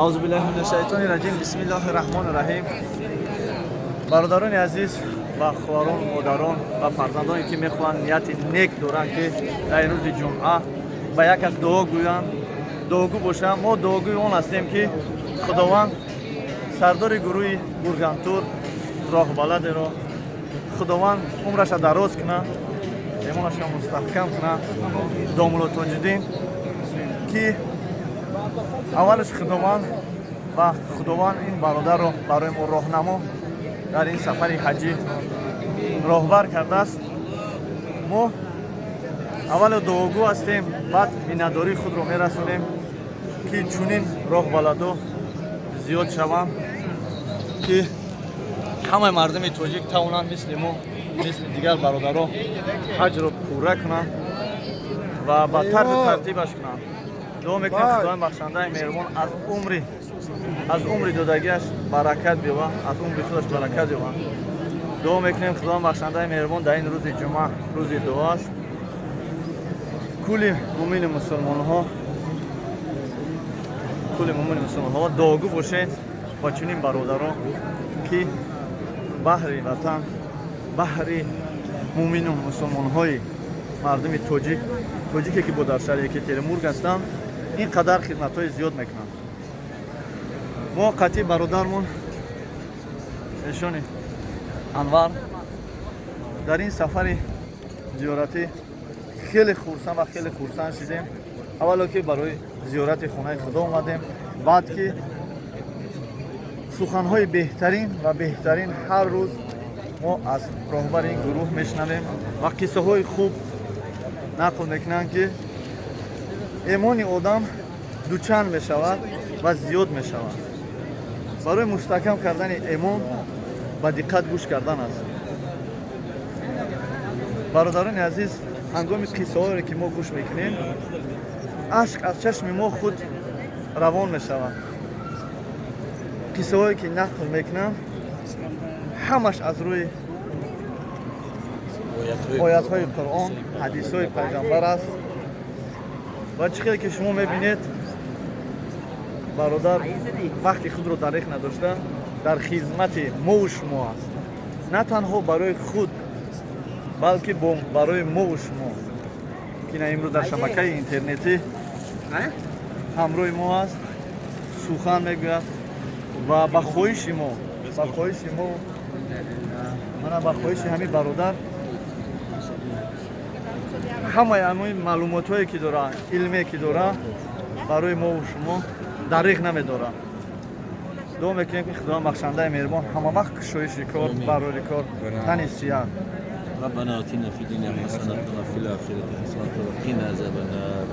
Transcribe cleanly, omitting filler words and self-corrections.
اعوذ بالله من الشیطان الرجیم. بسم الله الرحمن الرحیم. برادران عزیز و خواران، مادران و فرزندانی که میخوان نیت نیک دارن که در روز جمعه با یک از دعا گویند، دعاگو باشند. ما دعاگوی آن هستیم که خداوند سردار گروه گورگانتور راه بلد را خداوند عمرش دراز کنه، ایمانش مستحکم کنه. دامل تاجدین که اولش خداوند و خداوند این برادر را برای ما راهنما در این سفر حجی راهبر کرده است. ما اول دعاگو هستیم، بعد بینداری خود را میرسونیم که چونین راه بلدا زیاد شوند که همه مردم تاجیک توانند مثل ما، مثل دیگر برادرها حج را پوره کنند و با طرز ترتیبش کنند. دعا میکنیم خداوند بخشنده مهربان از عمر دادگیش برکت بیاورد، از عمر خودش برکت بیاورد. دعا میکنیم خداوند بخشنده مهربان در این روز جمعه روز دعا است. کل مومن مسلمان ها دعاگو باشید با چنین برادران که بحر وطن، بحر مومن و مسلمان های مردم تاجیکی که با در شهر یکتریمبورگ هستند اینقدر خدمت های زیاد میکنند. ما قطعی برادرمون ایشان انور در این سفر زیارتی خیلی خورسند شدیم. اولا که برای زیارت خانه خدا اومدیم، بعد که سخنهای بهترین هر روز ما از راهبر این گروه میشنویم و قصه های خوب نقل میکنن که ایمان آدم دوچند میشود و زیاد میشود. برای مستحکم کردن ایمان با دقت گوش کردن است. برادران عزیز، هنگام قصه هایی که ما گوش میکنیم اشک از چشم ما خود روان میشود. قصه هایی که نقل میکنم همش از روی آیات های قرآن، حدیث های پیغمبر است و چقدر که شما میبینید برادر وقتی خود رو دریغ نداشته در خدمت ما و شما است. نه تنها برای خود بلکه برای ما و شما که امروز در شبکه اینترنتی همراه ما است، سخن میگوید و با خواهش ما من با خواهش همین برادر همه معلومات هایی که داره، علمی که داره برای ما و شما دریغ نمیداره. دعا میکنیم که خدا بخشنده مهربان همه وقت کشایش کار برای کار تن سیاه. ربنا آتنا في الدنيا حسنة وفي الآخرة حسنة وقنا عذاب النار.